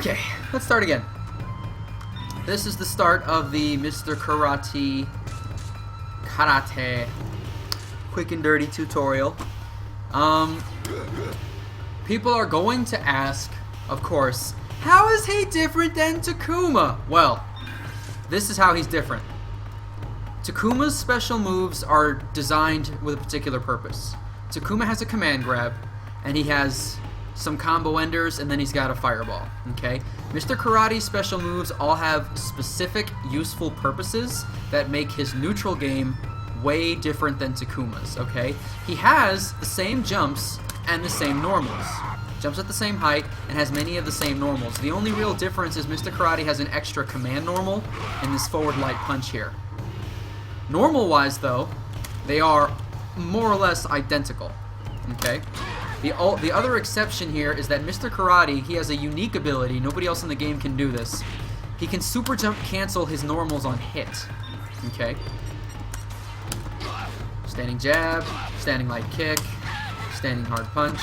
Okay, let's start again. This is the start of the Mr. Karate quick and dirty tutorial. People are going to ask, of course, how is he different than Takuma? Well, this is how he's different. Takuma's special moves are designed with a particular purpose. Takuma has a command grab, and he has some combo enders, and then he's got a fireball. Okay? Mr. Karate's special moves all have specific useful purposes that make his neutral game way different than Takuma's. Okay? He has the same jumps and the same normals. Jumps at the same height and has many of the same normals. The only real difference is Mr. Karate has an extra command normal in this forward light punch here. Normal-wise, though, they are more or less identical. Okay? The other exception here is that Mr. Karate, he has a unique ability. Nobody else in the game can do this. He can super jump cancel his normals on hit. Okay? Standing jab, standing light kick, standing hard punch.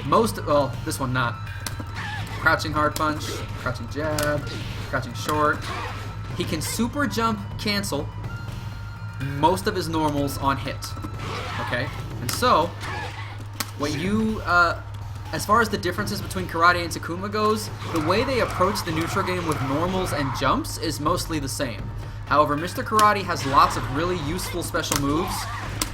Well, this one not. Crouching hard punch, crouching jab, crouching short. He can super jump cancel most of his normals on hit. Okay? And so, what you, as far as the differences between Karate and Takuma goes, the way they approach the neutral game with normals and jumps is mostly the same. However, Mr. Karate has lots of really useful special moves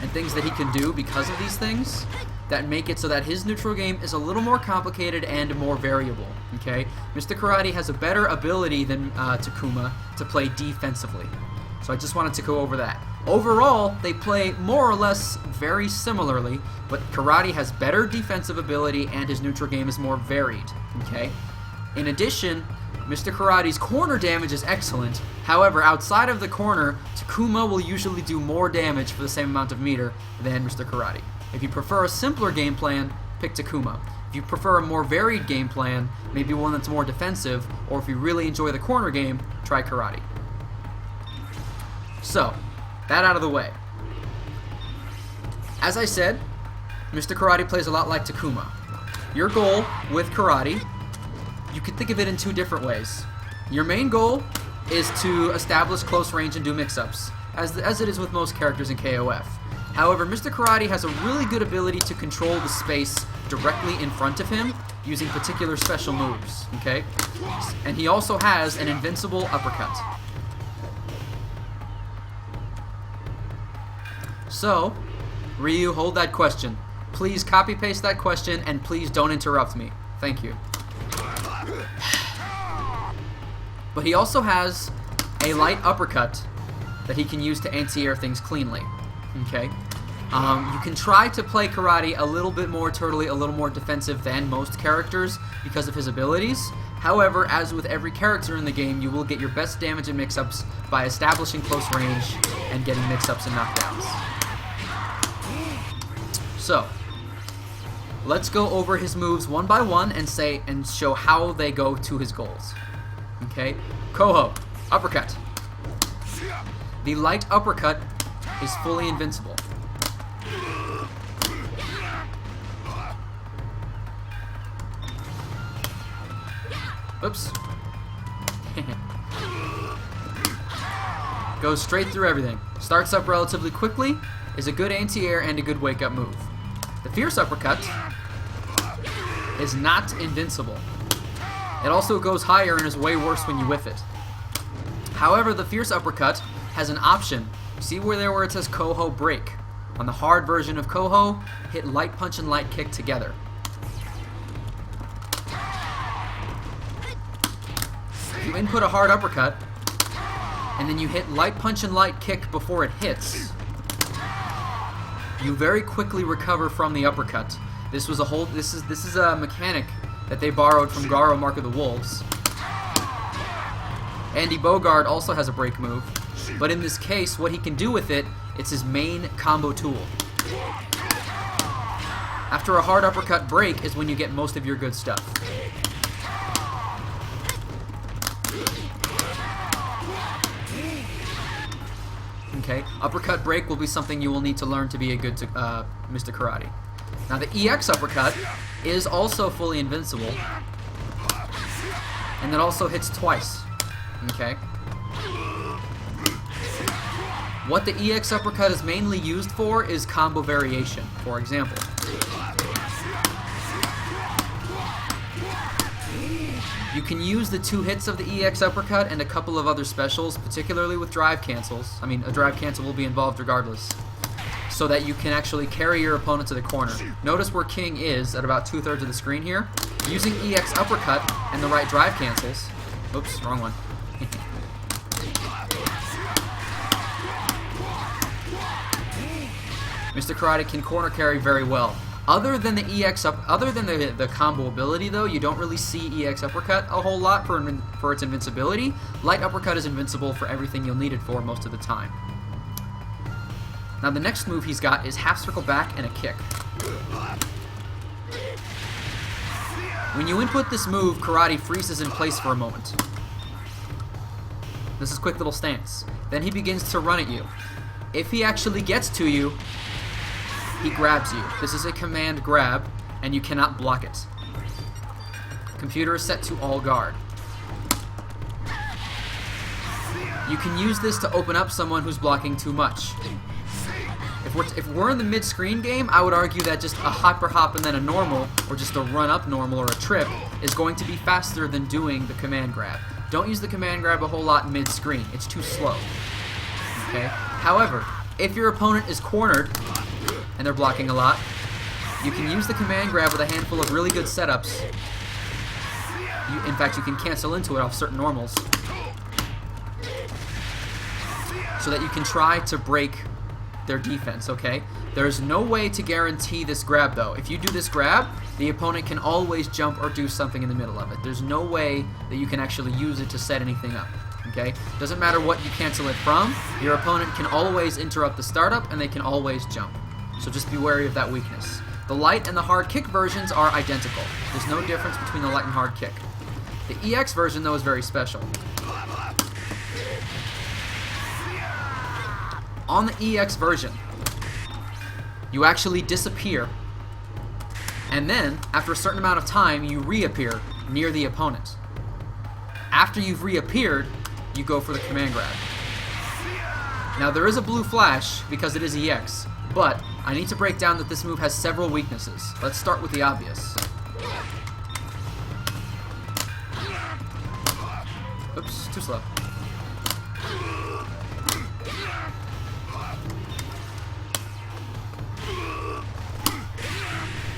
and things that he can do because of these things that make it so that his neutral game is a little more complicated and more variable. Okay? Mr. Karate has a better ability than Takuma to play defensively. So I just wanted to go over that. Overall, they play more or less very similarly, but Karate has better defensive ability and his neutral game is more varied. Okay? In addition, Mr. Karate's corner damage is excellent. However, outside of the corner, Takuma will usually do more damage for the same amount of meter than Mr. Karate. If you prefer a simpler game plan, pick Takuma. If you prefer a more varied game plan, maybe one that's more defensive, or if you really enjoy the corner game, try Karate. So, that out of the way. As I said, Mr. Karate plays a lot like Takuma. Your goal with Karate, you could think of it in two different ways. Your main goal is to establish close range and do mix-ups, as it is with most characters in KOF. However, Mr. Karate has a really good ability to control the space directly in front of him using particular special moves. Okay? And he also has an Invincible Uppercut. So, Ryu, hold that question. Please copy-paste that question, and please don't interrupt me. Thank you. But he also has a light uppercut that he can use to anti-air things cleanly. Okay? You can try to play Karate a little bit more turtly, a little more defensive than most characters because of his abilities. However, as with every character in the game, you will get your best damage and mix-ups by establishing close range and getting mix-ups and knockdowns. So, let's go over his moves one by one and show how they go to his goals. Okay? Koho Uppercut. The light uppercut is fully invincible. Oops. Goes straight through everything. Starts up relatively quickly, is a good anti-air and a good wake-up move. The fierce uppercut is not invincible. It also goes higher and is way worse when you whiff it. However, the fierce uppercut has an option. See where it says Koho break. On the hard version of Koho, hit light punch and light kick together. You input a hard uppercut, and then you hit light punch and light kick before it hits, you very quickly recover from the uppercut. This is a mechanic that they borrowed from Garo Mark of the Wolves. Andy Bogard also has a break move, but in this case, what he can do with it, it's his main combo tool. After a hard uppercut break is when you get most of your good stuff. Okay, uppercut break will be something you will need to learn to be a good Mr. Karate. Now the EX uppercut is also fully invincible, and it also hits twice. Okay? What the EX Uppercut is mainly used for is combo variation. For example, you can use the 2 hits of the EX Uppercut and a couple of other specials, particularly with drive cancels. I mean, a drive cancel will be involved regardless, so that you can actually carry your opponent to the corner. Notice where King is at about 2/3 of the screen here. Using EX Uppercut and the right drive cancels. Oops, wrong one. Mr. Karate can corner carry very well. Other than the combo ability, though, you don't really see EX Uppercut a whole lot for its invincibility. Light Uppercut is invincible for everything you'll need it for most of the time. Now the next move he's got is half circle back and a kick. When you input this move, Karate freezes in place for a moment. This is quick little stance. Then he begins to run at you. If he actually gets to you, he grabs you. This is a command grab, and you cannot block it. Computer is set to all guard. You can use this to open up someone who's blocking too much. If we're in the mid-screen game, I would argue that just a hopper hop and then a normal, or just a run-up normal or a trip, is going to be faster than doing the command grab. Don't use the command grab a whole lot mid-screen. It's too slow. Okay? However, if your opponent is cornered, and they're blocking a lot, you can use the command grab with a handful of really good setups. In fact, you can cancel into it off certain normals, so that you can try to break their defense, okay? There's no way to guarantee this grab, though. If you do this grab, the opponent can always jump or do something in the middle of it. There's no way that you can actually use it to set anything up, okay? Doesn't matter what you cancel it from, your opponent can always interrupt the startup, and they can always jump. So just be wary of that weakness. The light and the hard kick versions are identical. There's no difference between the light and hard kick. The EX version, though, is very special. On the EX version, you actually disappear, and then, after a certain amount of time, you reappear near the opponent. After you've reappeared, you go for the command grab. Now, there is a blue flash because it is EX, but I need to break down that this move has several weaknesses. Let's start with the obvious. Oops, too slow.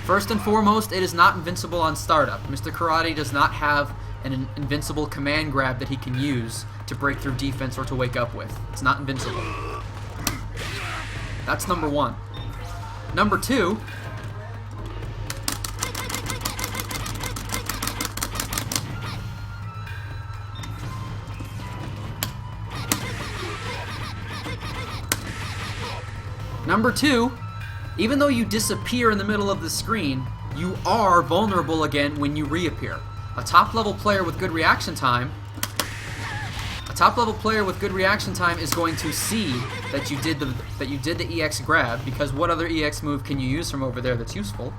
First and foremost, it is not invincible on startup. Mr. Karate does not have an invincible command grab that he can use to break through defense or to wake up with. It's not invincible. That's number one. Number two, even though you disappear in the middle of the screen, you are vulnerable again when you reappear. A top-level player with good reaction time is going to see that you did the EX grab, because what other EX move can you use from over there that's useful?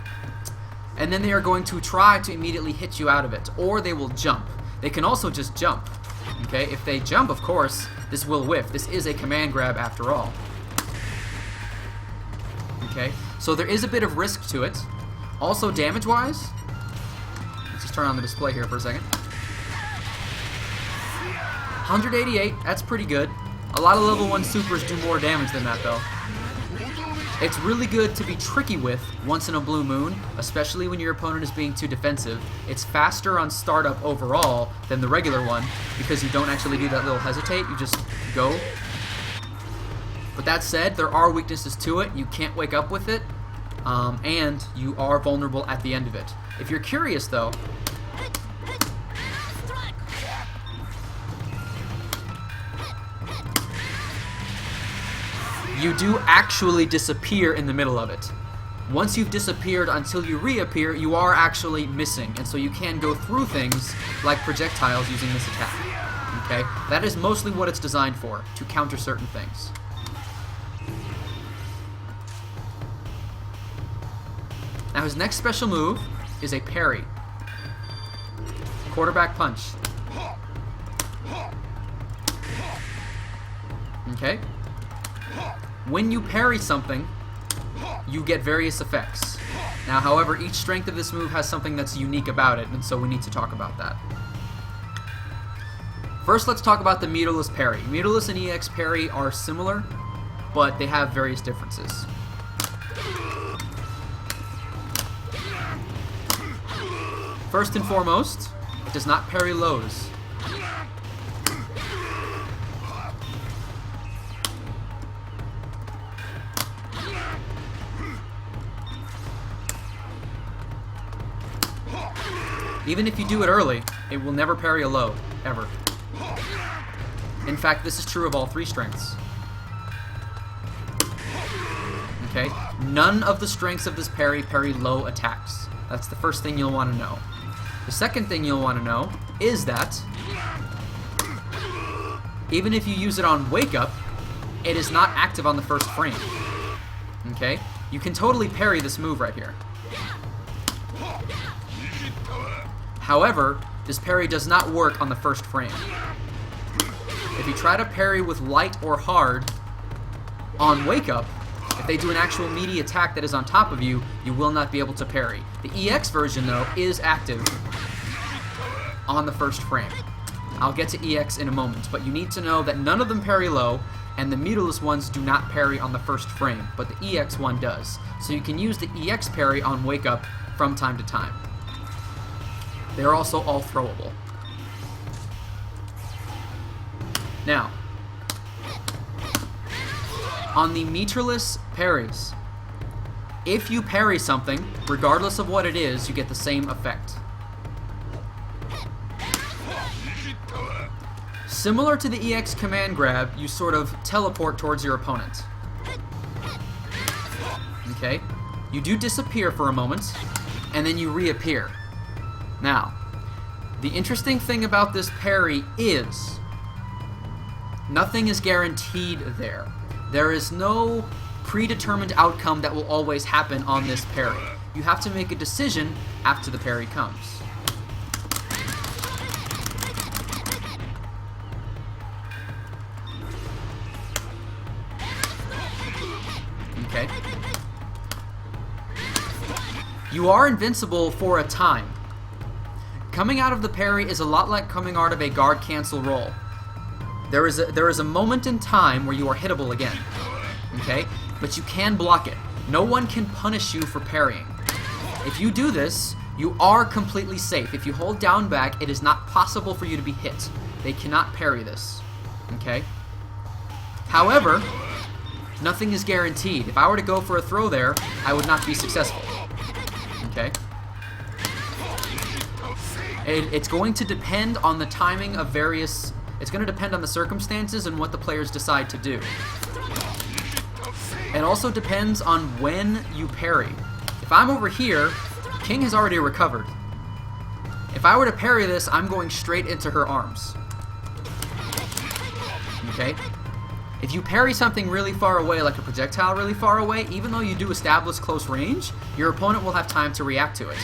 And then they are going to try to immediately hit you out of it, or they will jump. They can also just jump. Okay, if they jump, of course, this will whiff. This is a command grab after all. Okay, so there is a bit of risk to it. Also, damage-wise, let's just turn on the display here for a second. 188, that's pretty good. A lot of level 1 supers do more damage than that, though. It's really good to be tricky with once in a blue moon, especially when your opponent is being too defensive. It's faster on startup overall than the regular one, because you don't actually do that little hesitate, you just go. But that said, there are weaknesses to it. You can't wake up with it, and you are vulnerable at the end of it. If you're curious, though, you do actually disappear in the middle of it. Once you've disappeared until you reappear, you are actually missing, and so you can go through things like projectiles using this attack. Okay? That is mostly what it's designed for, to counter certain things. Now his next special move is a parry. Quarterback punch. Okay? When you parry something, you get various effects. Now, however, each strength of this move has something that's unique about it, and so we need to talk about that. First, let's talk about the meterless parry. Meterless and EX parry are similar, but they have various differences. First and foremost, it does not parry lows. Even if you do it early, it will never parry a low, ever. In fact, this is true of all three strengths. Okay? None of the strengths of this parry low attacks. That's the first thing you'll want to know. The second thing you'll want to know is that even if you use it on wake up, it is not active on the first frame. Okay? You can totally parry this move right here. However, this parry does not work on the first frame. If you try to parry with light or hard on wake up, if they do an actual meaty attack that is on top of you, you will not be able to parry. The EX version, though, is active on the first frame. I'll get to EX in a moment, but you need to know that none of them parry low, and the meterless ones do not parry on the first frame, but the EX one does. So you can use the EX parry on wake up from time to time. They are also all throwable. Now, on the meterless parries, if you parry something, regardless of what it is, you get the same effect. Similar to the EX command grab, you sort of teleport towards your opponent. Okay? You do disappear for a moment, and then you reappear. Now, the interesting thing about this parry is nothing is guaranteed there. There is no predetermined outcome that will always happen on this parry. You have to make a decision after the parry comes. Okay? You are invincible for a time. Coming out of the parry is a lot like coming out of a guard cancel roll. There is a moment in time where you are hittable again. Okay? But you can block it. No one can punish you for parrying. If you do this, you are completely safe. If you hold down back, it is not possible for you to be hit. They cannot parry this. Okay? However, nothing is guaranteed. If I were to go for a throw there, I would not be successful. Okay? It's going to depend on the timing of various... It's going to depend on the circumstances and what the players decide to do. It also depends on when you parry. If I'm over here, King has already recovered. If I were to parry this, I'm going straight into her arms. Okay? If you parry something really far away, like a projectile really far away, even though you do establish close range, your opponent will have time to react to it.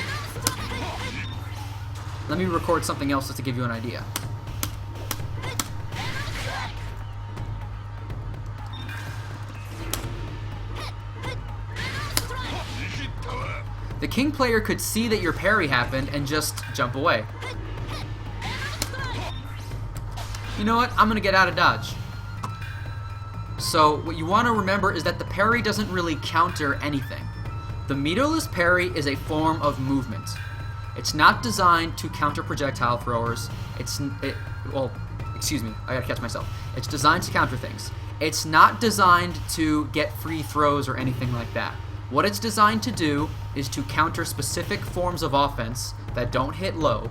Let me record something else just to give you an idea. The King player could see that your parry happened and just jump away. You know what? I'm going to get out of dodge. So what you want to remember is that the parry doesn't really counter anything. The meterless parry is a form of movement. It's not designed to counter projectile throwers. Well, excuse me, I gotta catch myself. It's designed to counter things. It's not designed to get free throws or anything like that. What it's designed to do is to counter specific forms of offense that don't hit low,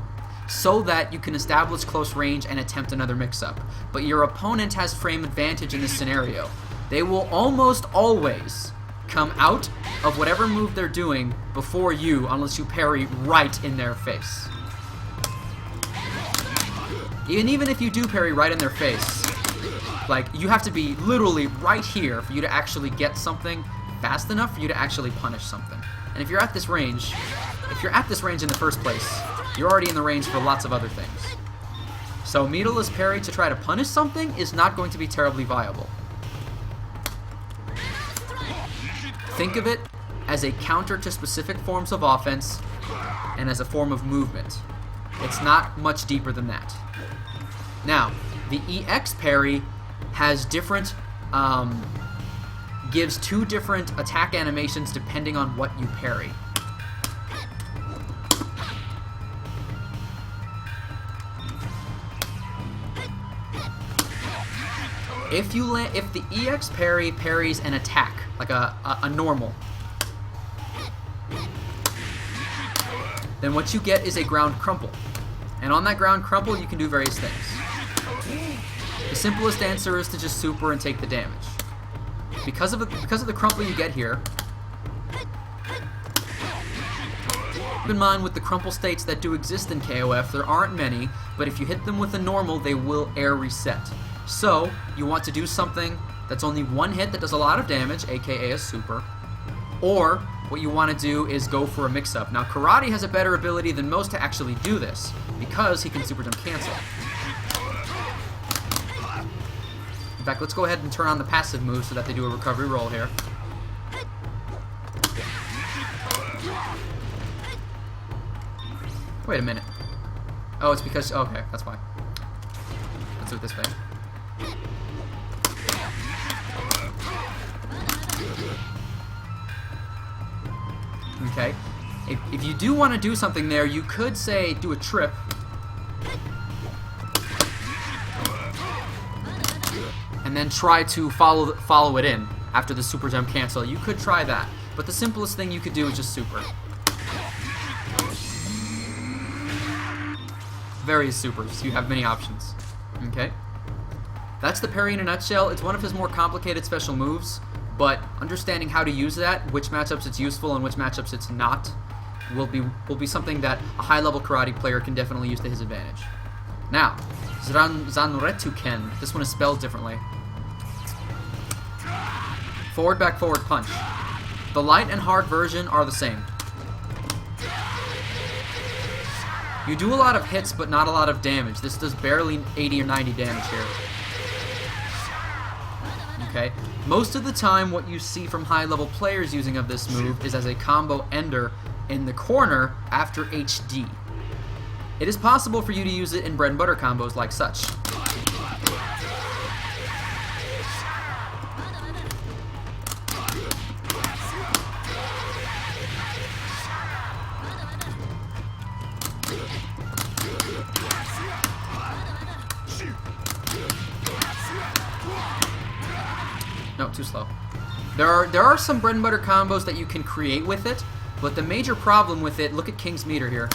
so that you can establish close range and attempt another mix-up. But your opponent has frame advantage in this scenario. They will almost always come out of whatever move they're doing before you, unless you parry right in their face. And even if you do parry right in their face, like, you have to be literally right here for you to actually get something fast enough for you to actually punish something. And if you're at this range, in the first place, you're already in the range for lots of other things. So meterless parry to try to punish something is not going to be terribly viable. Think of it as a counter to specific forms of offense and as a form of movement. It's not much deeper than that. Now, the EX parry has different, gives 2 different attack animations depending on what you parry. If the EX parry parries an attack, like a normal, then what you get is a ground crumple. And on that ground crumple, you can do various things. The simplest answer is to just super and take the damage. Because of the crumple you get here, keep in mind with the crumple states that do exist in KOF, there aren't many, but if you hit them with a normal, they will air reset. So, you want to do something that's only 1 hit that does a lot of damage, aka a super, or what you want to do is go for a mix-up. Now, Karate has a better ability than most to actually do this, because he can super jump cancel. In fact, let's go ahead and turn on the passive move so that they do a recovery roll here. Wait a minute. Oh, it's because... okay, that's why. Let's do it this way. Okay. If you do want to do something there, you could say do a trip. And then try to follow it in after the super jump cancel. You could try that. But the simplest thing you could do is just super. Various supers. You have many options. Okay. That's the parry in a nutshell. It's one of his more complicated special moves, but understanding how to use that, which matchups it's useful and which matchups it's not, will be something that a high-level karate player can definitely use to his advantage. Now, Zanretuken. This one is spelled differently. Forward, back, forward, punch. The light and hard version are the same. You do a lot of hits, but not a lot of damage. This does barely 80 or 90 damage here. Okay? Most of the time, what you see from high-level players using of this move is as a combo ender in the corner after HD. It is possible for you to use it in bread and butter combos like such. No, too slow. There are some bread and butter combos that you can create with it, but the major problem with it, look at King's meter here.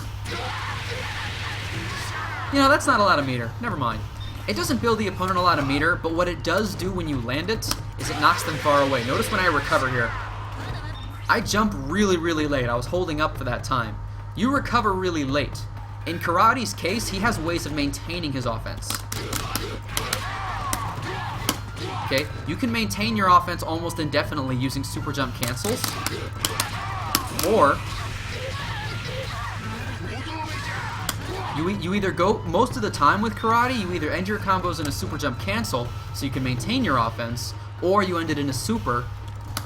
You know, that's not a lot of meter. Never mind. It doesn't build the opponent a lot of meter, but what it does do when you land it is it knocks them far away. Notice when I recover here. I jump really, really late. I was holding up for that time. You recover really late. In Karate's case, he has ways of maintaining his offense. Okay, you can maintain your offense almost indefinitely using super jump cancels, or you either go, most of the time with karate, you either end your combos in a super jump cancel so you can maintain your offense, or you end it in a super,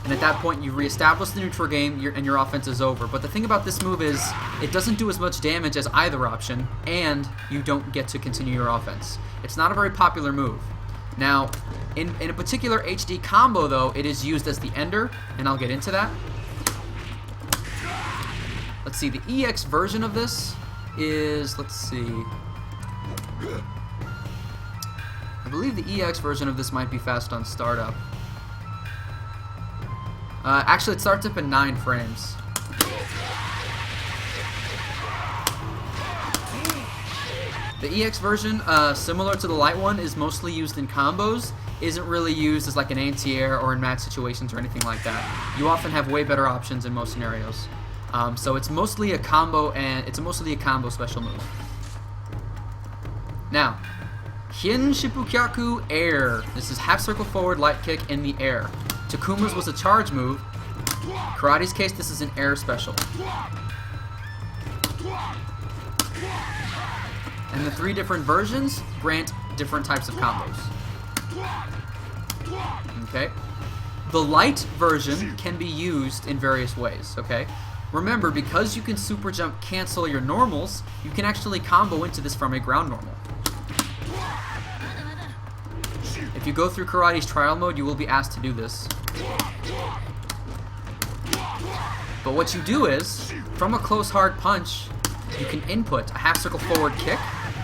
and at that point you reestablish the neutral game and your offense is over. But the thing about this move is it doesn't do as much damage as either option, and you don't get to continue your offense. It's not a very popular move. Now, in a particular HD combo, though, it is used as the ender, and I'll get into that. Let's see, the EX version of this is, let's see, I believe the EX version of this might be fast on startup. Actually, it starts up in 9 frames. The EX version, similar to the light one, is mostly used in combos, isn't really used as like an anti-air or in match situations or anything like that. You often have way better options in most scenarios. So it's mostly a combo, and it's mostly a combo special move. Now, Hin Shippukyaku Air. This is half circle forward light kick in the air. Takuma's was a charge move. Karate's case, this is an air special. And the 3 different versions grant different types of combos. Okay? The light version can be used in various ways, okay? Remember, because you can super jump cancel your normals, you can actually combo into this from a ground normal. If you go through Karate's trial mode, you will be asked to do this. But what you do is, from a close hard punch, you can input a half circle forward kick.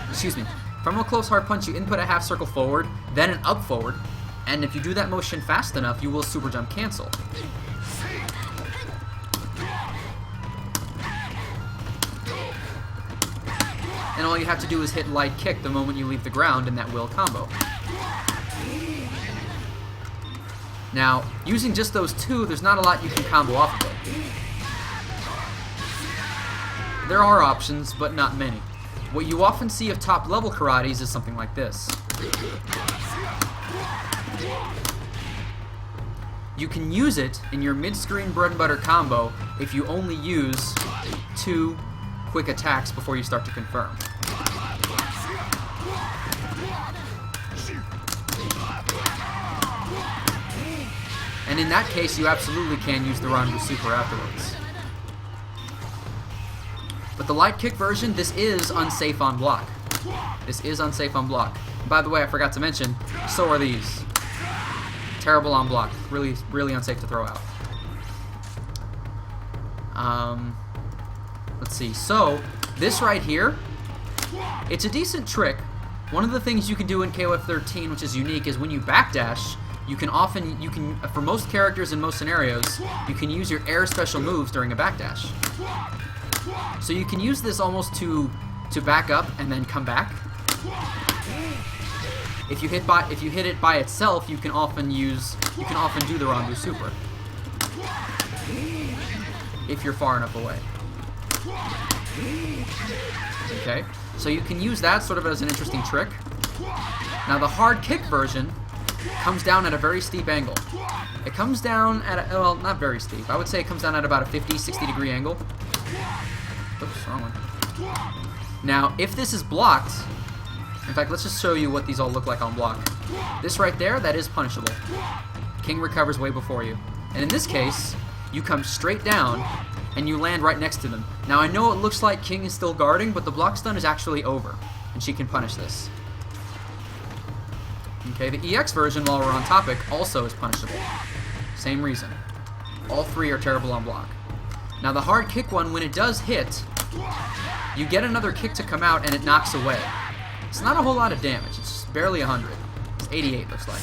Excuse me. From a close hard punch, you input a half circle forward, then an up forward, and if you do that motion fast enough, you will super jump cancel. And all you have to do is hit light kick the moment you leave the ground, and that will combo. Now, using just those two, there's not a lot you can combo off of it. There are options, but not many. What you often see of top-level karates is something like this. You can use it in your mid-screen bread-and-butter combo if you only use 2 quick attacks before you start to confirm. And in that case, you absolutely can use the Randu Super afterwards. But the light kick version, this is unsafe on block. This is unsafe on block. And by the way, I forgot to mention, so are these. Terrible on block. Really, really unsafe to throw out. Let's see. So, this right here, it's a decent trick. One of the things you can do in KOF13, which is unique, is when you backdash, you can for most characters in most scenarios, you can use your air special moves during a backdash. So you can use this almost to back up and then come back. If you hit it by itself, you can often do the Randu Super. If you're far enough away. Okay, so you can use that sort of as an interesting trick. Now the hard kick version comes down at a very steep angle. It comes down at a, well, not very steep. I would say it comes down at about a 50-60 degree angle. Oops, wrong one. Now, if this is blocked, in fact, let's just show you what these all look like on block. This right there, that is punishable. King recovers way before you. And in this case, you come straight down, and you land right next to them. Now, I know it looks like King is still guarding, but the block stun is actually over, and she can punish this. Okay, the EX version, while we're on topic, also is punishable. Same reason. All 3 are terrible on block. Now, the hard kick one, when it does hit, you get another kick to come out, and it knocks away. It's not a whole lot of damage. It's barely 100. It's 88, looks like.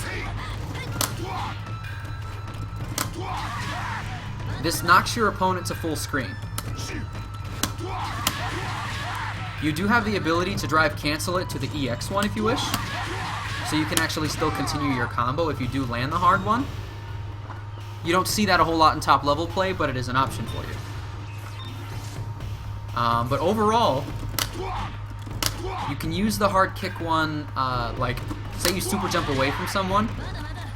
This knocks your opponent to full screen. You do have the ability to drive cancel it to the EX one if you wish. So you can actually still continue your combo if you do land the hard one. You don't see that a whole lot in top level play, but it is an option for you. But overall, you can use the hard kick one, like, say you super jump away from someone.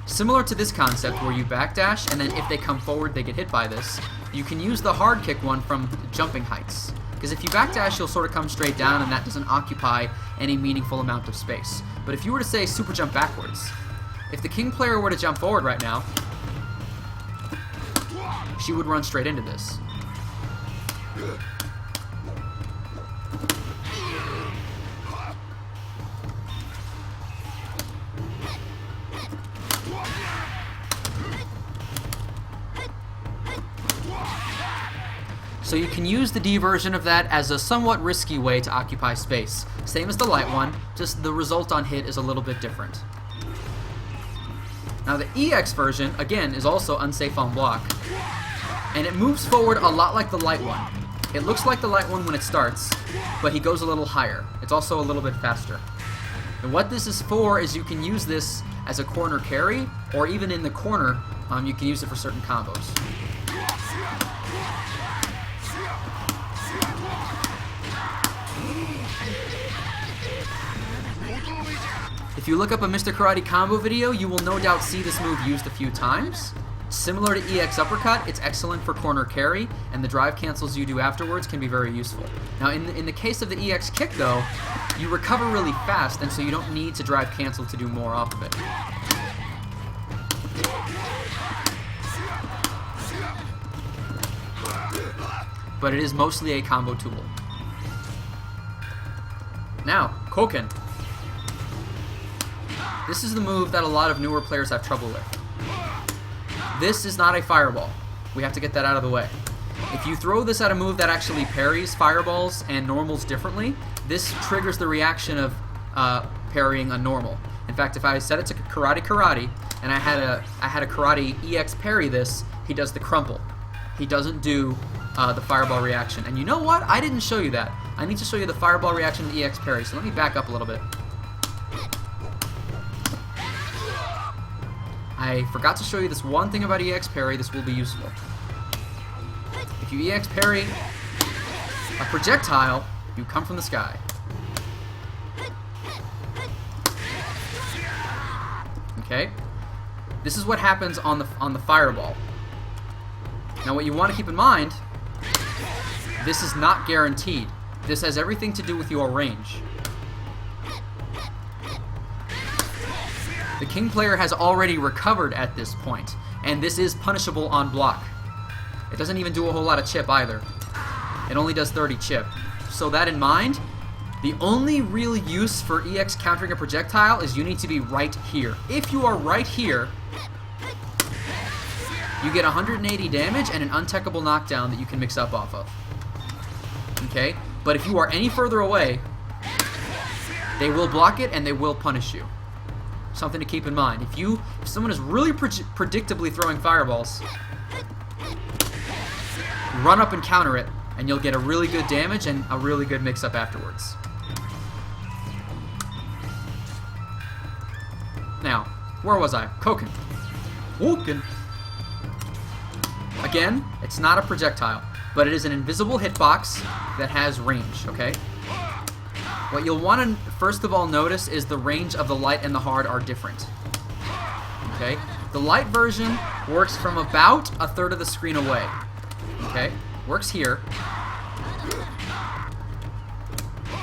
Similar to this concept where you backdash, and then if they come forward, they get hit by this. You can use the hard kick one from jumping heights. Because if you backdash, you'll sort of come straight down, and that doesn't occupy any meaningful amount of space. But if you were to, say, super jump backwards, if the King player were to jump forward right now, she would run straight into this. So you can use the D version of that as a somewhat risky way to occupy space. Same as the light one, just the result on hit is a little bit different. Now the EX version, again, is also unsafe on block. And it moves forward a lot like the light one. It looks like the light one when it starts, but he goes a little higher. It's also a little bit faster. And what this is for is you can use this as a corner carry, or even in the corner, you can use it for certain combos. If you look up a Mr. Karate combo video, you will no doubt see this move used a few times. Similar to EX Uppercut, it's excellent for corner carry, and the drive cancels you do afterwards can be very useful. Now, in the case of the EX Kick, though, you recover really fast, and so you don't need to drive cancel to do more off of it. but it is mostly a combo tool. Now, Koken. This is the move that a lot of newer players have trouble with. This is not a fireball. We have to get that out of the way. If you throw this at a move that actually parries fireballs and normals differently, this triggers the reaction of parrying a normal. In fact, if I set it to karate, and I had a karate EX parry this, he does the crumple. He doesn't do the fireball reaction. And you know what? I didn't show you that. I need to show you the fireball reaction to the EX parry. So let me back up a little bit. I forgot to show you this one thing about EX parry. This will be useful. If you EX parry a projectile, you come from the sky. Okay? This is what happens on the fireball. Now what you want to keep in mind, this is not guaranteed. This has everything to do with your range. The king player has already recovered at this point, and this is punishable on block. It doesn't even do a whole lot of chip either. It only does 30 chip. So that in mind, the only real use for EX countering a projectile is you need to be right here. If you are right here, you get 180 damage and an untechable knockdown that you can mix up off of. Okay? But if you are any further away, they will block it and they will punish you. Something to keep in mind. If someone is really predictably throwing fireballs, run up and counter it, and you'll get a really good damage and a really good mix-up afterwards. Now, where was I? Koken. Koken. Again, it's not a projectile, but it is an invisible hitbox that has range, okay? What you'll want to first of all notice is the range of the light and the hard are different. Okay? The light version works from about a third of the screen away. Okay? Works here.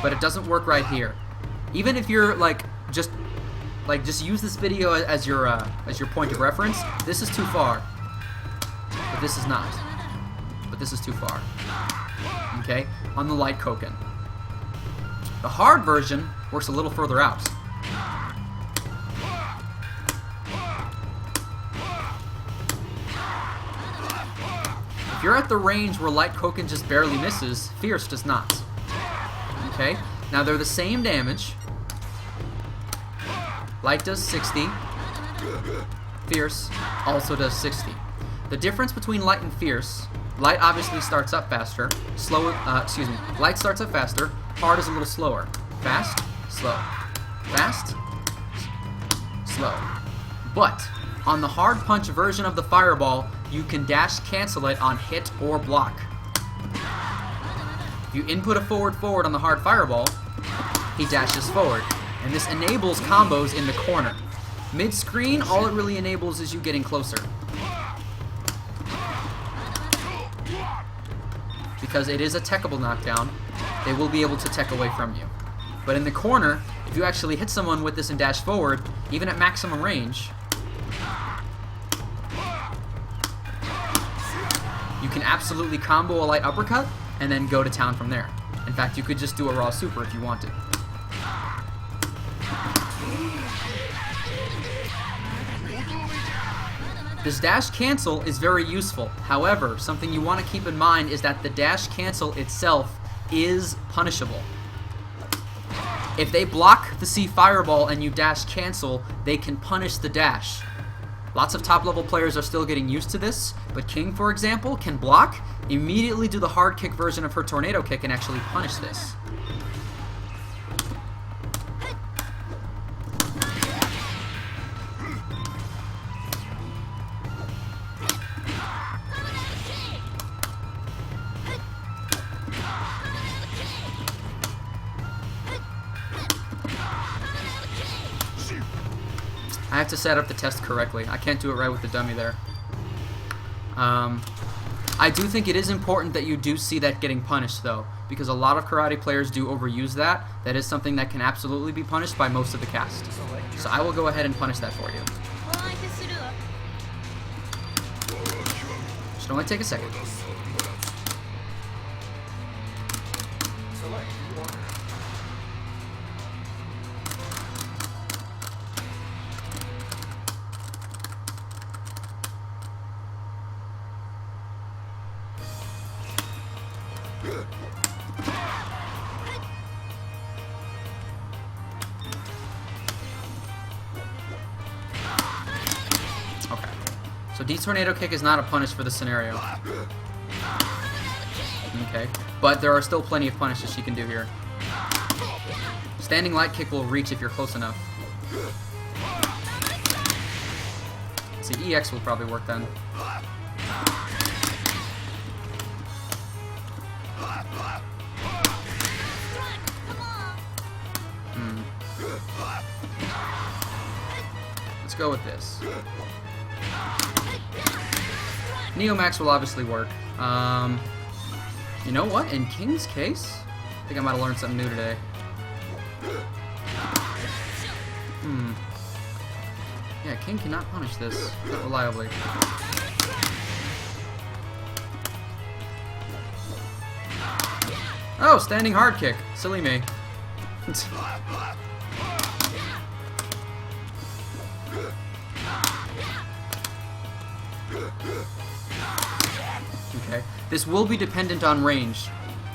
But it doesn't work right here. Even if you're just use this video as your point of reference, this is too far. But this is not. But this is too far. Okay? On the light Koken. The hard version works a little further out. If you're at the range where light Koken just barely misses, fierce does not. Okay? Now they're the same damage. Light does 60. Fierce also does 60. The difference between light and fierce, light obviously starts up faster. Light starts up faster. Hard is a little slower. Fast, slow. Fast, slow. But on the hard punch version of the fireball, you can dash cancel it on hit or block. If you input a forward on the hard fireball, he dashes forward. And this enables combos in the corner. Mid-screen, all it really enables is you getting closer. Because it is a techable knockdown, they will be able to tech away from you. But in the corner, if you actually hit someone with this and dash forward, even at maximum range, you can absolutely combo a light uppercut and then go to town from there. In fact, you could just do a raw super if you wanted. This dash cancel is very useful. However, something you want to keep in mind is that the dash cancel itself is punishable. If they block the C fireball and you dash cancel, they can punish the dash. Lots of top level players are still getting used to this, but King, for example, can block, immediately do the hard kick version of her tornado kick and actually punish this. I have to set up the test correctly. I can't do it right with the dummy there. I do think it is important that you do see that getting punished, though, because a lot of karate players do overuse that. That is something that can absolutely be punished by most of the cast. So I will go ahead and punish that for you. Should only take a second. Okay. So D Tornado Kick is not a punish for this scenario. Okay. But there are still plenty of punishes she can do here. Standing Light Kick will reach if you're close enough. See, EX will probably work then. Let's go with this. Neomax will obviously work. You know what? In King's case, I think I might have learned something new today. Yeah, King cannot punish this not reliably. Oh, standing hard kick. Silly me. Okay. This will be dependent on range.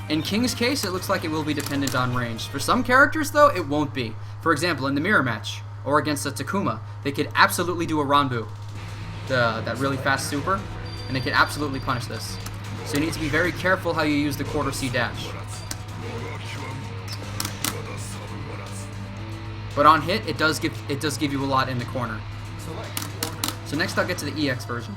In King's case, it looks like it will be dependent on range. For some characters, though, it won't be. For example, in the mirror match, or against a Takuma, they could absolutely do a Ranbu, that really fast super, and they could absolutely punish this. So you need to be very careful how you use the quarter C dash. But on hit, it does give you a lot in the corner. So next I'll get to the EX version.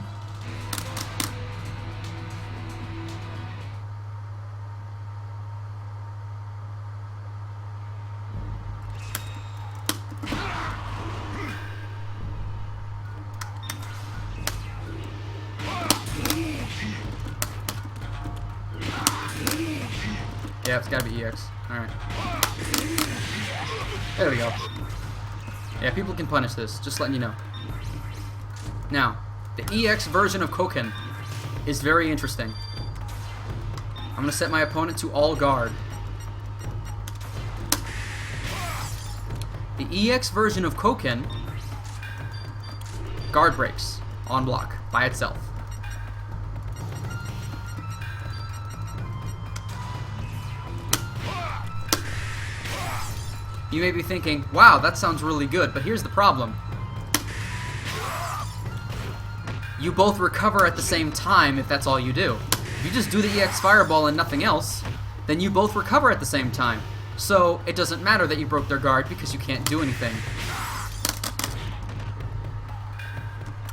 Yeah, it's gotta be EX. Alright. There we go. Yeah, people can punish this, just letting you know. Now, the EX version of Koken is very interesting. I'm gonna set my opponent to all guard. The EX version of Koken guard breaks on block by itself. You may be thinking, wow, that sounds really good, but here's the problem. You both recover at the same time if that's all you do. If you just do the EX Fireball and nothing else, then you both recover at the same time. So it doesn't matter that you broke their guard because you can't do anything.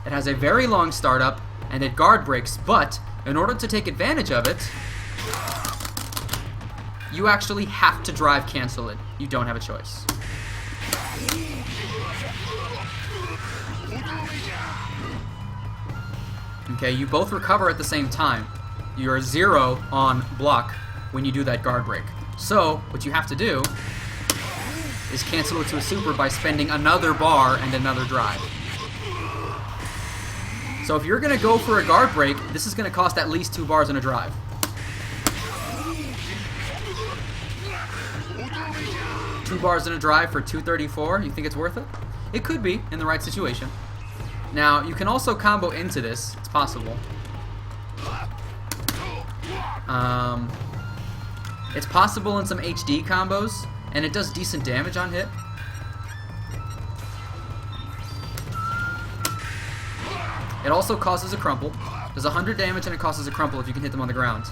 It has a very long startup and it guard breaks, but in order to take advantage of it, you actually have to drive cancel it. You don't have a choice. Okay, you both recover at the same time. You're 0 on block when you do that guard break. So, what you have to do is cancel it to a super by spending another bar and another drive. So if you're going to go for a guard break, this is going to cost at least 2 bars and a drive. Two bars and a drive for 234. You think it's worth it? It could be in the right situation. Now, you can also combo into this. It's possible. It's possible in some HD combos, and it does decent damage on hit. It also causes a crumple. Does 100 damage and it causes a crumple if you can hit them on the ground.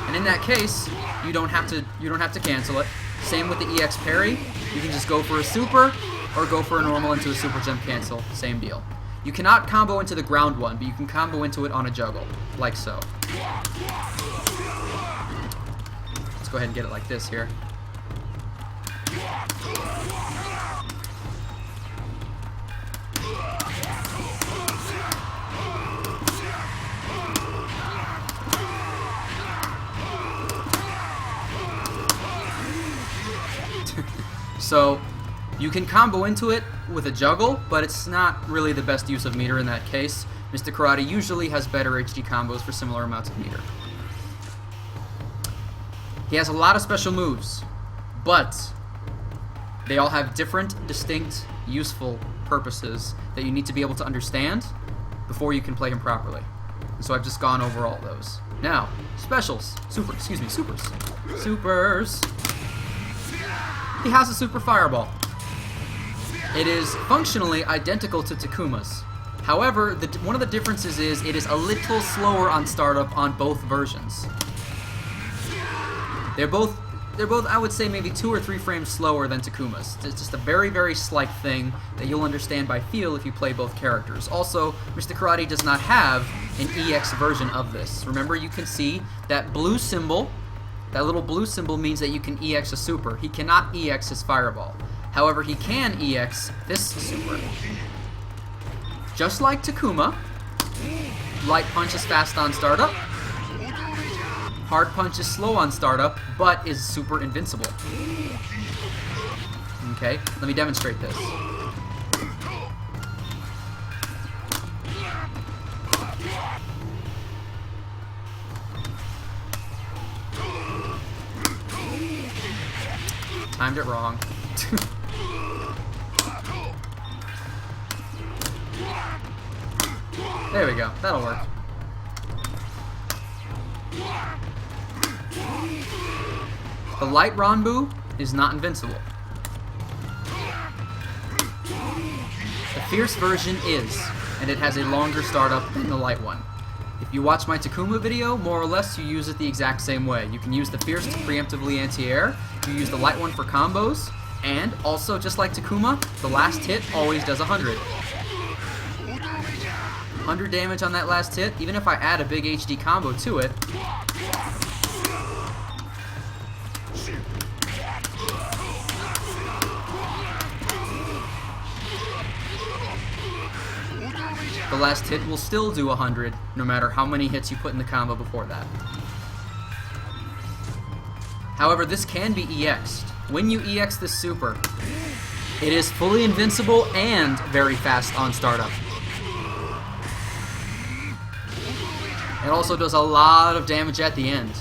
And in that case, you don't have to cancel it. Same with the X Parry. You can just go for a super or go for a normal into a super jump cancel. Same deal. You cannot combo into the ground one, but you can combo into it on a juggle, like so. Let's go ahead and get it like this here. So, you can combo into it with a juggle, but it's not really the best use of meter in that case. Mr. Karate usually has better HD combos for similar amounts of meter. He has a lot of special moves, but they all have different, distinct, useful purposes that you need to be able to understand before you can play him properly. And so I've just gone over all those. Now, specials. Supers. Supers. He has a Super Fireball. It is functionally identical to Takuma's. However, one of the differences is it is a little slower on startup on both versions. They're both, I would say, maybe 2 or 3 frames slower than Takuma's. It's just a very, very slight thing that you'll understand by feel if you play both characters. Also, Mr. Karate does not have an EX version of this. Remember, you can see that blue symbol. That little blue symbol means that you can EX a super. He cannot EX his Fireball. However, he can EX this super. Just like Takuma, Light Punch is fast on startup. Hard Punch is slow on startup, but is super invincible. Okay, let me demonstrate this. Timed it wrong. There we go. That'll work. The light Ranbu is not invincible. The fierce version is, and it has a longer startup than the light one. If you watch my Takuma video, more or less you use it the exact same way. You can use the fierce to preemptively anti-air, you use the light one for combos, and also, just like Takuma, the last hit always does 100. 100 damage on that last hit, even if I add a big HD combo to it. The last hit will still do 100, no matter how many hits you put in the combo before that. However, this can be EX'd. When you EX this super, it is fully invincible and very fast on startup. It also does a lot of damage at the end.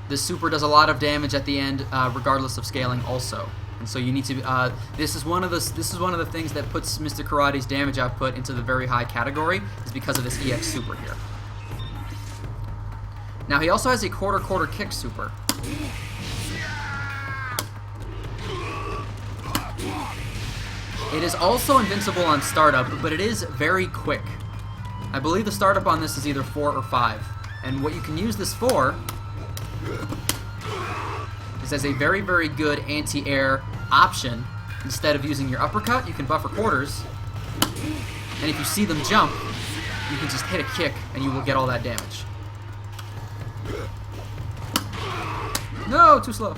This super does a lot of damage at the end, regardless of scaling also. And so you need to. This is one of the things that puts Mr. Karate's damage output into the very high category, is because of this EX super here. Now he also has a quarter kick super. It is also invincible on startup, but it is very quick. I believe the startup on this is either 4 or 5. And what you can use this for is as a very, very good anti-air option. Instead of using your uppercut, you can buffer quarters. And if you see them jump, you can just hit a kick and you will get all that damage. No, too slow.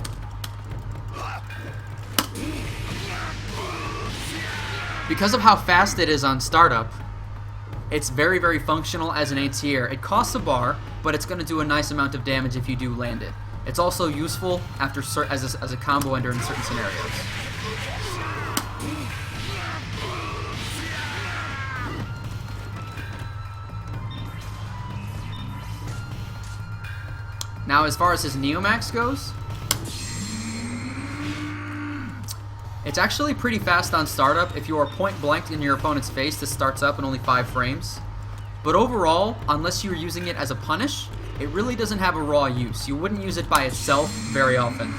Because of how fast it is on startup, it's very, very functional as an anti-air. It costs a bar, but it's going to do a nice amount of damage if you do land it. It's also useful after as a combo ender in certain scenarios. Now, as far as his Neomax goes, it's actually pretty fast on startup. If you are point blank in your opponent's face, this starts up in only 5 frames. But overall, unless you're using it as a punish, it really doesn't have a raw use. You wouldn't use it by itself very often.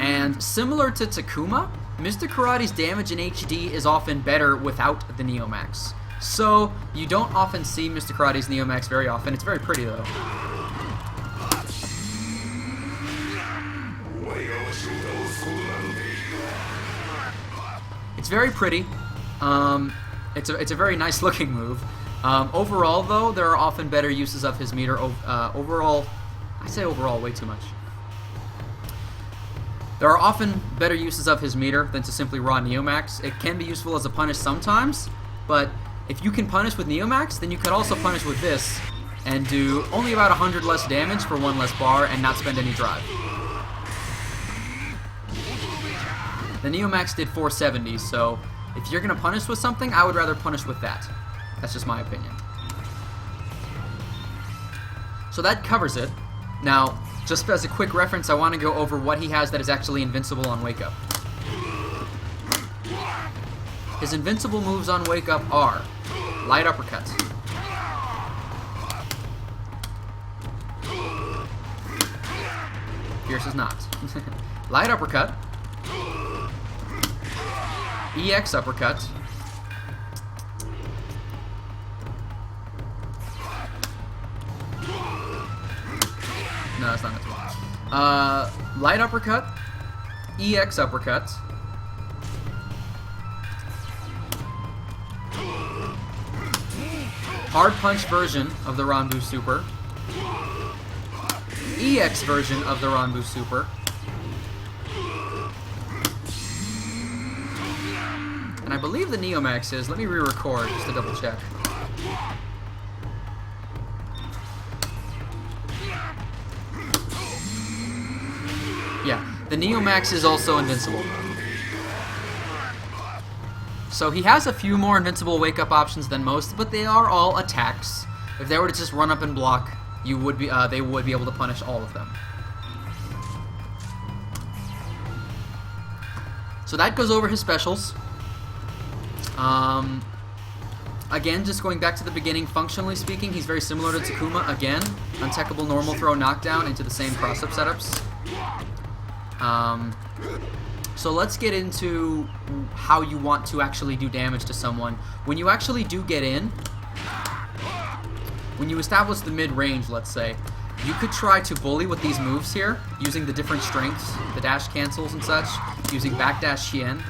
And similar to Takuma, Mr. Karate's damage in HD is often better without the Neomax. So, you don't often see Mr. Karate's Neomax very often. It's very pretty though. It's very pretty. It's a very nice looking move. Overall, though, there are often better uses of his meter. Overall, I say overall way too much. There are often better uses of his meter than to simply raw Neomax. It can be useful as a punish sometimes, but if you can punish with Neomax, then you could also punish with this and do only about 100 less damage for 1 less bar and not spend any drive. The Neomax did 470, so if you're going to punish with something, I would rather punish with that. That's just my opinion. So that covers it. Now, Just as a quick reference, I want to go over what he has that is actually invincible on Wake Up. His invincible moves on Wake Up are Light Uppercut, Fierce is not. Light Uppercut, EX Uppercut, no, that's not it. Light Uppercut, EX Uppercut, Hard Punch version of the Ranbu Super, EX version of the Ranbu Super, and I believe the Neomax is, let me re-record just to double check. Yeah, the Neomax is also invincible. So he has a few more invincible wake-up options than most, but they are all attacks. If they were to just run up and block, they would be able to punish all of them. So that goes over his specials. Again, just going back to the beginning, functionally speaking, he's very similar to Takuma. Again, untechable normal throw knockdown into the same cross-up setups. So let's get into how you want to actually do damage to someone. When you actually do get in, when you establish the mid-range, let's say, you could try to bully with these moves here, using the different strengths, the dash cancels and such, using backdash hien,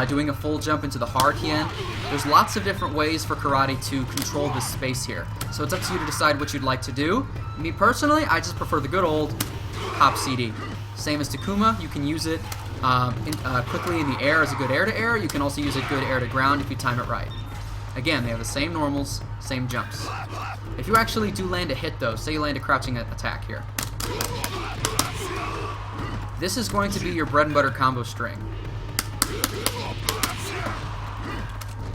doing a full jump into the hard hien. There's lots of different ways for karate to control this space here. So it's up to you to decide what you'd like to do. Me personally, I just prefer the good old hop CD. Same as Takuma, you can use it quickly in the air as a good air-to-air. You can also use it good air-to-ground if you time it right. Again, they have the same normals, same jumps. If you actually do land a hit though, say you land a crouching attack here, this is going to be your bread and butter combo string.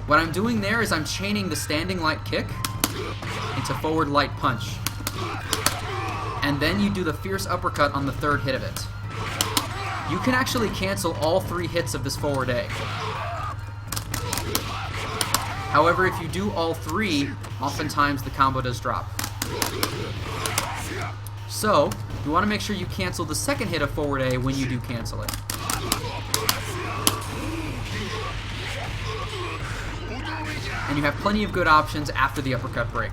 What I'm doing there is I'm chaining the standing light kick into forward light punch. And then you do the fierce uppercut on the third hit of it. You can actually cancel all 3 hits of this forward A. However, if you do all 3, oftentimes the combo does drop. So, you want to make sure you cancel the second hit of forward A when you do cancel it. And you have plenty of good options after the uppercut break.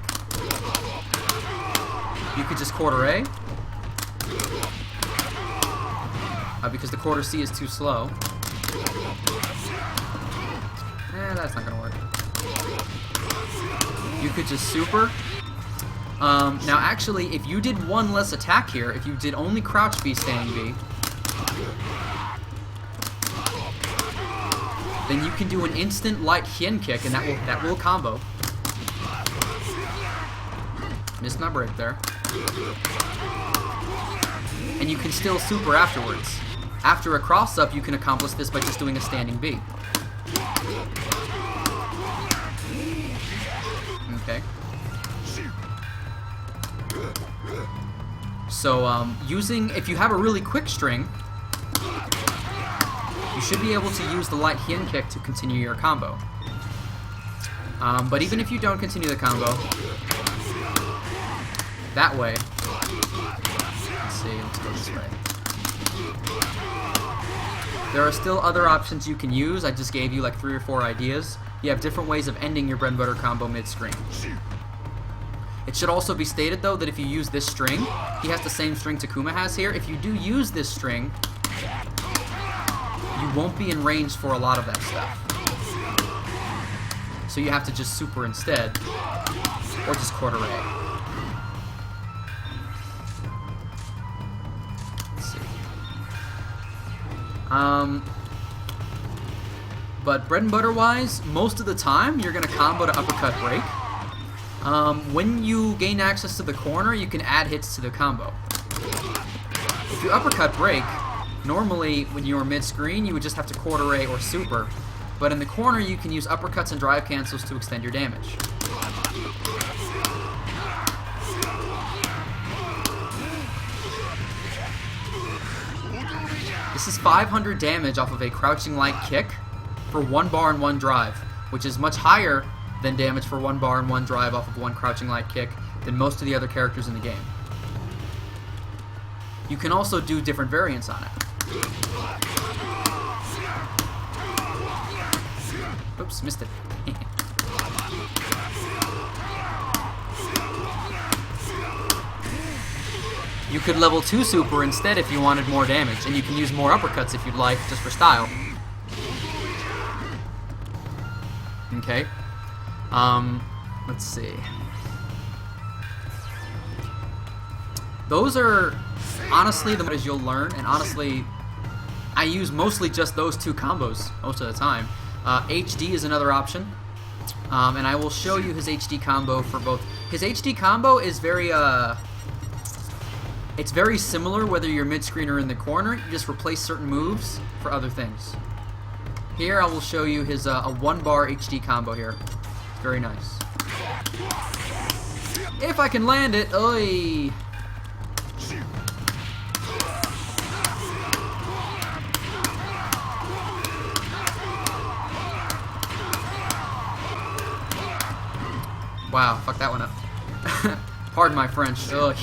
You could just quarter A, because the quarter C is too slow. That's not going to work. You could just super. Now actually, if you did one less attack here, if you did only crouch B, standing B, then you can do an instant light hien kick, and that will combo. Missed my break there. And you can still super afterwards. After a cross-up, you can accomplish this by just doing a standing B. Okay. So, if you have a really quick string, you should be able to use the light hien kick to continue your combo. But even if you don't continue the combo, that way, let's see, let's go this way. There are still other options you can use. I just gave you like 3 or 4 ideas. You have different ways of ending your bread and butter combo mid-screen. It should also be stated though that if you use this string, he has the same string Takuma has here. If you do use this string, you won't be in range for a lot of that stuff. So you have to just super instead, or just quarter A. But bread and butter wise, most of the time you're going to combo to uppercut break. When you gain access to the corner, you can add hits to the combo. If you uppercut break, normally when you were mid-screen, you would just have to quarter A or super. But in the corner, you can use uppercuts and drive cancels to extend your damage. This is 500 damage off of a crouching light kick for 1 bar and 1 drive, which is much higher than damage for 1 bar and 1 drive off of 1 crouching light kick than most of the other characters in the game. You can also do different variants on it. Oops, missed it. You could level 2 super instead if you wanted more damage, and you can use more uppercuts if you'd like, just for style. Okay. Let's see. Those are honestly the moves you'll learn, and honestly, I use mostly just those 2 combos most of the time. HD is another option, and I will show you his HD combo for both. His HD combo is very, it's very similar whether you're mid-screen or in the corner. You just replace certain moves for other things. Here I will show you his a 1-bar HD combo here. It's very nice. If I can land it, oi! Wow, fuck that one up. Pardon my French. Ugh.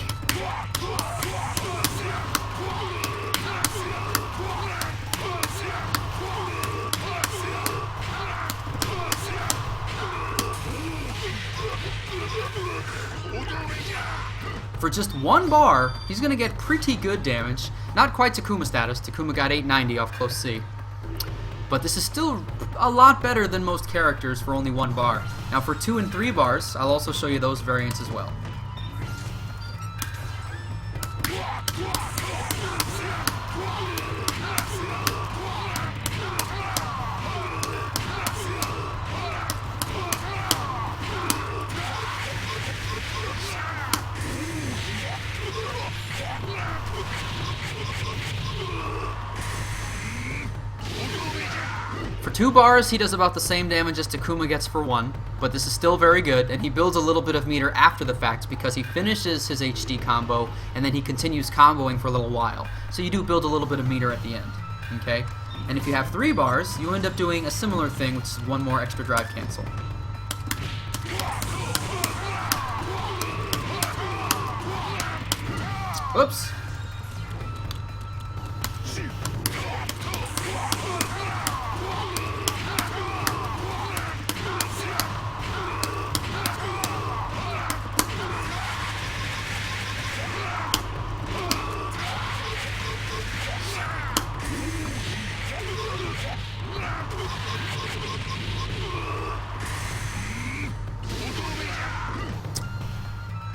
For just 1 bar, he's going to get pretty good damage. Not quite Takuma status. Takuma got 890 off close C. But this is still a lot better than most characters for only 1 bar. Now for 2 and 3 bars, I'll also show you those variants as well. For 2 bars, he does about the same damage as Takuma gets for 1, but this is still very good, and he builds a little bit of meter after the fact because he finishes his HD combo, and then he continues comboing for a little while. So you do build a little bit of meter at the end, okay? And if you have 3 bars, you end up doing a similar thing, which is 1 more extra drive cancel. Oops.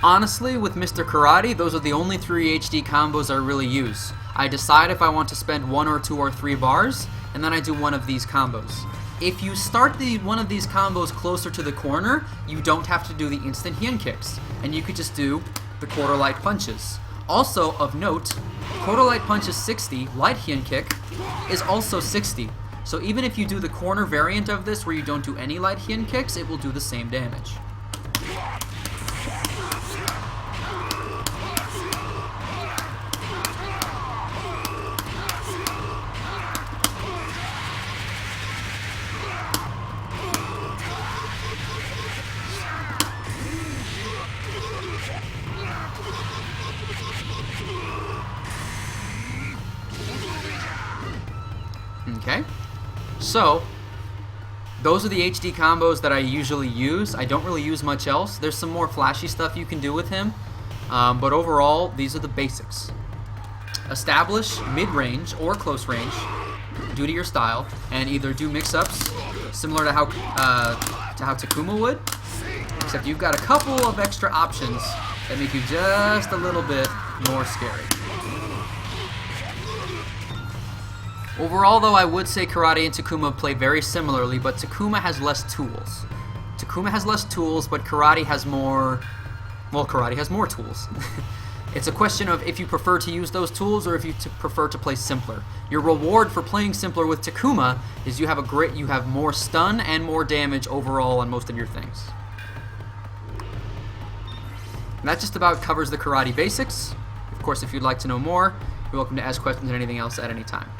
Honestly, with Mr. Karate, those are the only 3 HD combos I really use. I decide if I want to spend 1 or 2 or 3 bars, and then I do one of these combos. If you start one of these combos closer to the corner, you don't have to do the instant hien kicks, and you could just do the quarter light punches. Also, of note, quarter light punch is 60, light hien kick is also 60. So even if you do the corner variant of this where you don't do any light hien kicks, it will do the same damage. Okay, so those are the HD combos that I usually use. I don't really use much else. There's some more flashy stuff you can do with him, but overall, these are the basics. Establish mid-range or close range, due to your style, and either do mix-ups, similar to how Takuma would, except you've got a couple of extra options that make you just a little bit more scary. Overall, though, I would say Karate and Takuma play very similarly, but Takuma has less tools. Takuma has less tools, but Karate has more... Well, Karate has more tools. It's a question of if you prefer to use those tools or if you prefer to play simpler. Your reward for playing simpler with Takuma is you have more stun and more damage overall on most of your things. And that just about covers the Karate basics. Of course, if you'd like to know more, you're welcome to ask questions and anything else at any time.